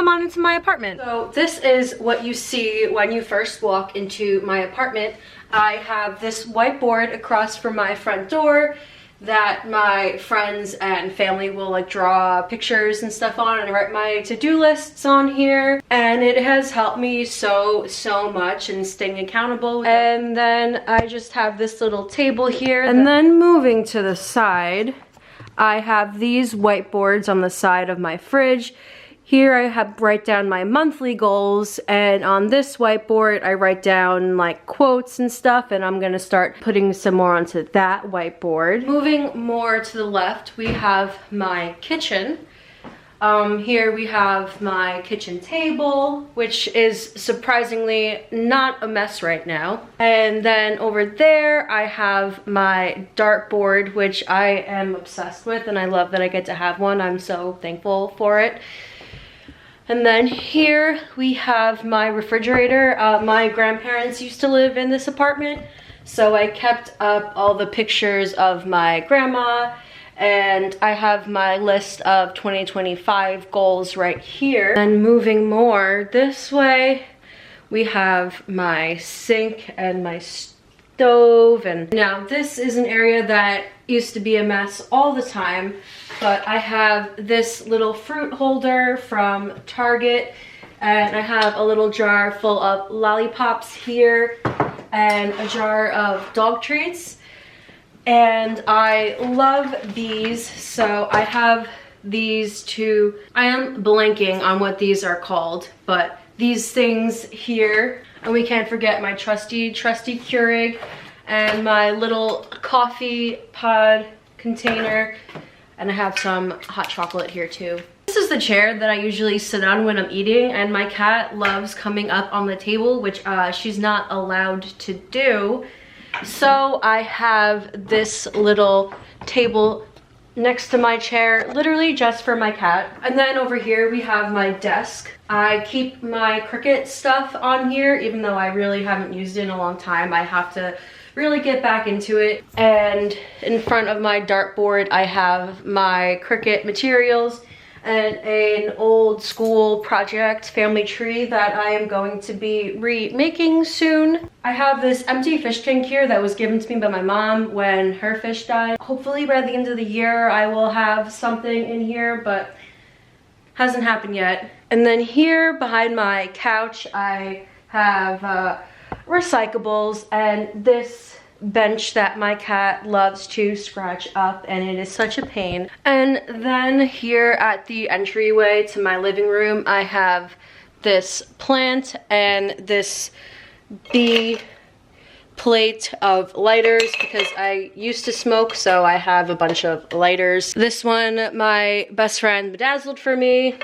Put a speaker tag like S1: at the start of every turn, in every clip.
S1: come on into my apartment. So this is what you see when you first walk into my apartment. I have this whiteboard across from my front door that my friends and family will like draw pictures and stuff on, and I write my to-do lists on here, and it has helped me so much in staying accountable. And then I just have this little table here, and then moving to the side I have these whiteboards on the side of my fridge. Here I write down my monthly goals, and on this whiteboard I write down like quotes and stuff, and I'm gonna start putting some more onto that whiteboard. Moving more to the left, we have my kitchen. Here we have my kitchen table, which is surprisingly not a mess right now. And then over there I have my dartboard, which I am obsessed with, and I love that I get to have one. I'm so thankful for it. And then here we have my refrigerator. My grandparents used to live in this apartment, so I kept up all the pictures of my grandma, and I have my list of 2025 goals right here. And moving more this way, we have my sink and my stove. And now this is an area that used to be a mess all the time, but I have this little fruit holder from Target, and I have a little jar full of lollipops here and a jar of dog treats. And I love these, so I have these two. I am blanking on what these are called, but these things here. And we can't forget my trusty Keurig and my little coffee pod container. And I have some hot chocolate here too. This is the chair that I usually sit on when I'm eating, and my cat loves coming up on the table, which she's not allowed to do. So I have this little table next to my chair, literally just for my cat. And then over here we have my desk. I keep my Cricut stuff on here, even though I really haven't used it in a long time. I have to really get back into it. And in front of my dartboard I have my Cricut materials and an old school project family tree that I am going to be remaking soon. I have this empty fish tank here that was given to me by my mom when her fish died. Hopefully by the end of the year I will have something in here, but hasn't happened yet. And then here behind my couch I have recyclables and this bench that my cat loves to scratch up, and it is such a pain. And then here at the entryway to my living room I have this plant and this bee plate of lighters because I used to smoke, so I have a bunch of lighters. This one my best friend bedazzled for me.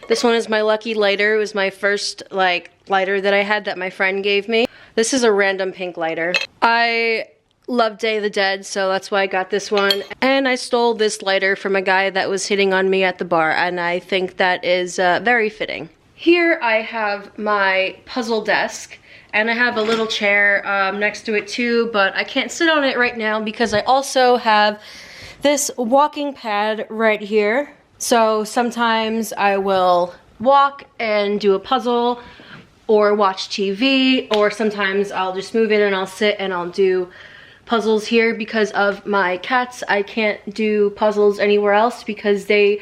S1: This one is my lucky lighter. It was my first lighter that I had that my friend gave me. This is a random pink lighter. I love Day of the Dead, so that's why I got this one. And I stole this lighter from a guy that was hitting on me at the bar, and I think that is very fitting. Here I have my puzzle desk, and I have a little chair next to it too, but I can't sit on it right now because I also have this walking pad right here. So sometimes I will walk and do a puzzle or watch TV, or sometimes I'll just move in and I'll sit and I'll do puzzles here. Because of my cats, I can't do puzzles anywhere else because they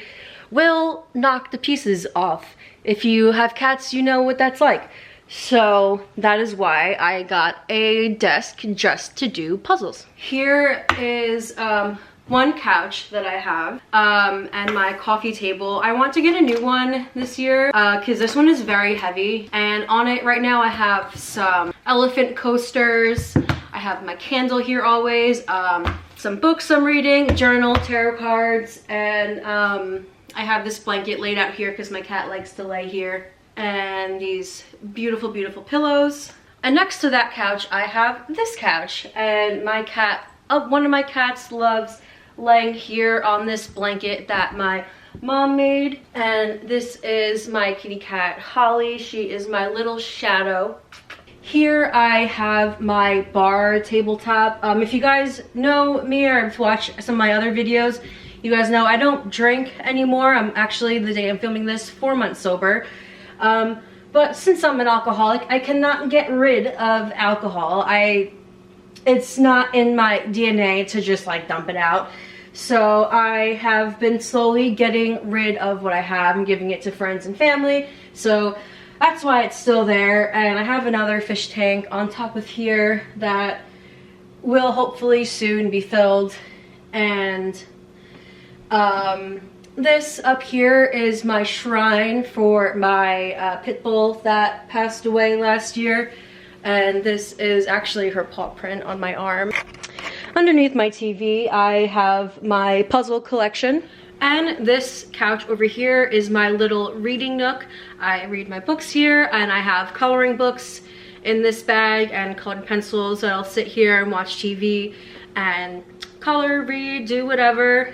S1: will knock the pieces off. If you have cats, you know what that's like. So that is why I got a desk just to do puzzles. Here is one couch that I have and my coffee table. I want to get a new one this year because this one is very heavy, and on it right now I have some elephant coasters. I have my candle here always, some books I'm reading, journal, tarot cards, and I have this blanket laid out here because my cat likes to lay here, and these beautiful pillows. And next to that couch I have this couch, and my cat, one of my cats loves laying here on this blanket that my mom made. And this is my kitty cat Holly. She is my little shadow. Here I have my bar tabletop. If you guys know me or have watched some of my other videos, You guys know I don't drink anymore. I'm actually, the day I'm filming this, 4 months sober. But since I'm an alcoholic, I cannot get rid of alcohol. It's not in my DNA to just like dump it out. So I have been slowly getting rid of what I have and giving it to friends and family. So that's why it's still there. And I have another fish tank on top of here that will hopefully soon be filled. And this up here is my shrine for my pit bull that passed away last year. And this is actually her paw print on my arm. Underneath my TV, I have my puzzle collection. And this couch over here is my little reading nook. I read my books here, and I have coloring books in this bag and colored pencils. So I'll sit here and watch TV and color, read, do whatever.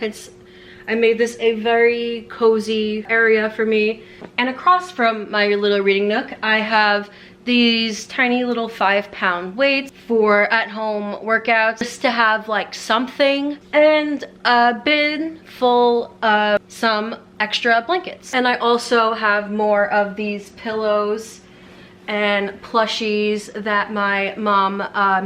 S1: I made this a very cozy area for me. And across from my little reading nook, I have these tiny little 5-pound weights for at-home workouts, just to have like something, and a bin full of some extra blankets. And I also have more of these pillows and plushies that my mom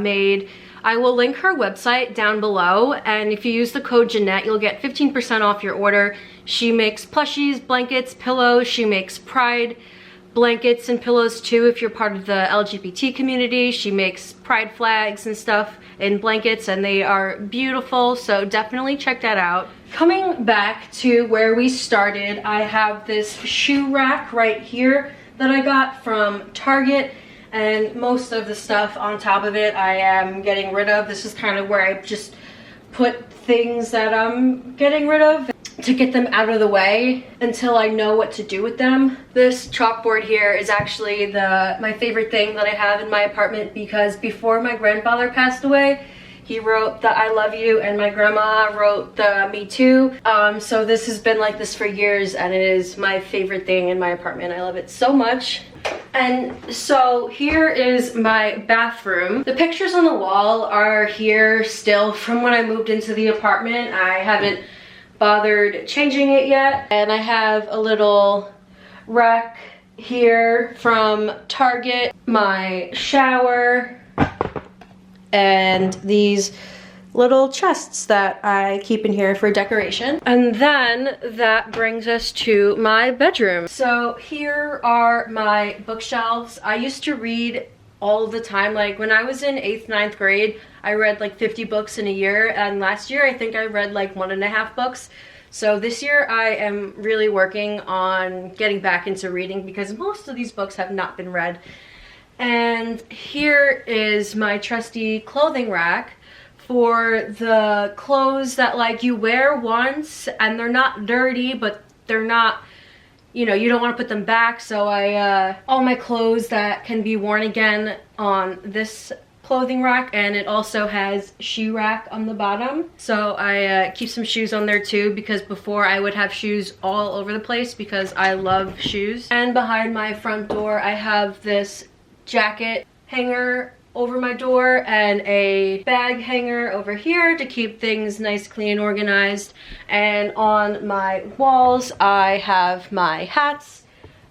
S1: made. I will link her website down below, and if you use the code Jeanette, you'll get 15% off your order. She makes plushies, blankets, pillows. She makes pride blankets and pillows too if you're part of the LGBT community. She makes pride flags and stuff in blankets, and they are beautiful, so definitely check that out. Coming back to where we started, I have this shoe rack right here that I got from Target, and most of the stuff on top of it I am getting rid of. This is kind of where I just put things that I'm getting rid of to get them out of the way until I know what to do with them. This chalkboard here is actually my favorite thing that I have in my apartment, because before my grandfather passed away, he wrote the I love you, and my grandma wrote the me too. So this has been like this for years, and it is my favorite thing in my apartment. I love it so much. And so here is my bathroom. The pictures on the wall are here still from when I moved into the apartment. I haven't bothered changing it yet. And I have a little rack here from Target, my shower, and these little chests that I keep in here for decoration. And then that brings us to my bedroom. So here are my bookshelves. I used to read all the time. Like when I was in 8th, 9th grade, I read like 50 books in a year, and last year I think I read like 1.5 books. So this year I am really working on getting back into reading, because most of these books have not been read. And here is my trusty clothing rack for the clothes that like you wear once and they're not dirty, but they're not, you know, you don't want to put them back. So I all my clothes that can be worn again on this clothing rack, and it also has shoe rack on the bottom. So I keep some shoes on there too, because before I would have shoes all over the place because I love shoes. And behind my front door I have this jacket hanger over my door and a bag hanger over here to keep things nice, clean, and organized. And on my walls I have my hats,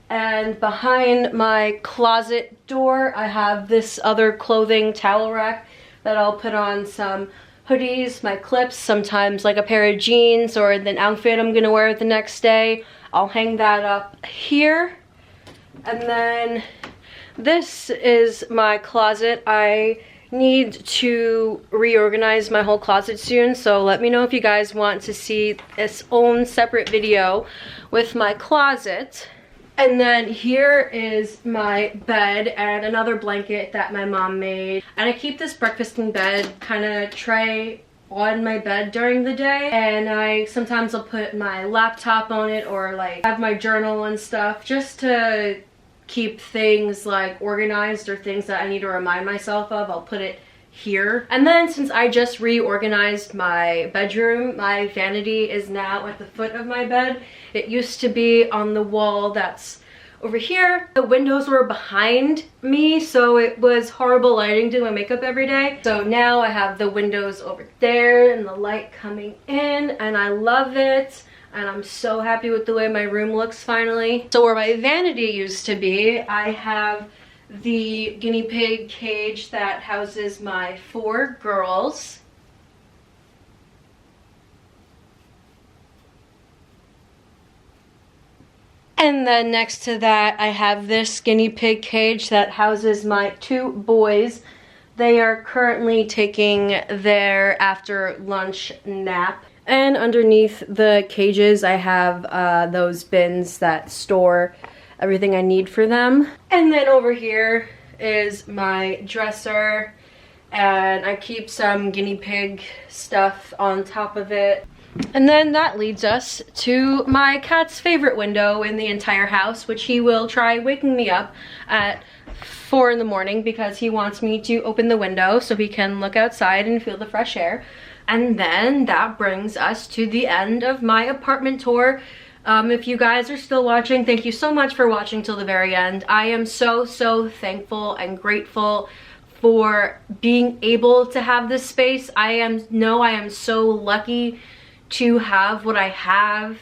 S1: and behind my closet door I have this other clothing towel rack that I'll put on some hoodies, my clips, sometimes like a pair of jeans or an outfit I'm gonna wear the next day. I'll hang that up here. And then this is my closet. I need to reorganize my whole closet soon, so let me know if you guys want to see its own separate video with my closet. And then here is my bed and another blanket that my mom made. And I keep this breakfast in bed kind of tray on my bed during the day, and sometimes I'll put my laptop on it or like have my journal and stuff, just to keep things like organized or things that I need to remind myself of. I'll put it here. And then since I just reorganized my bedroom, my vanity is now at the foot of my bed. It used to be on the wall that's over here. The windows were behind me, so it was horrible lighting doing my makeup every day. So now I have the windows over there and the light coming in, and I love it. And I'm so happy with the way my room looks finally. So where my vanity used to be, I have the guinea pig cage that houses my 4 girls. And then next to that, I have this guinea pig cage that houses my 2 boys. They are currently taking their after lunch nap. And underneath the cages, I have those bins that store everything I need for them. And then over here is my dresser, and I keep some guinea pig stuff on top of it. And then that leads us to my cat's favorite window in the entire house, which he will try waking me up at 4 in the morning because he wants me to open the window so he can look outside and feel the fresh air. And then that brings us to the end of my apartment tour. If you guys are still watching, thank you so much for watching till the very end. I am so thankful and grateful for being able to have this space. I am so lucky to have what I have,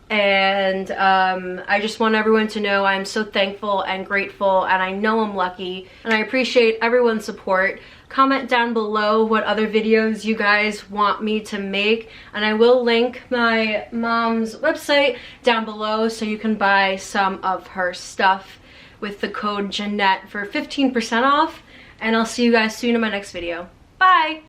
S1: and I just want everyone to know I'm so thankful and grateful, and I know I'm lucky, and I appreciate everyone's support. Comment down below what other videos you guys want me to make, and I will link my mom's website down below so you can buy some of her stuff with the code Jeanette for 15% off, and I'll see you guys soon in my next video. Bye!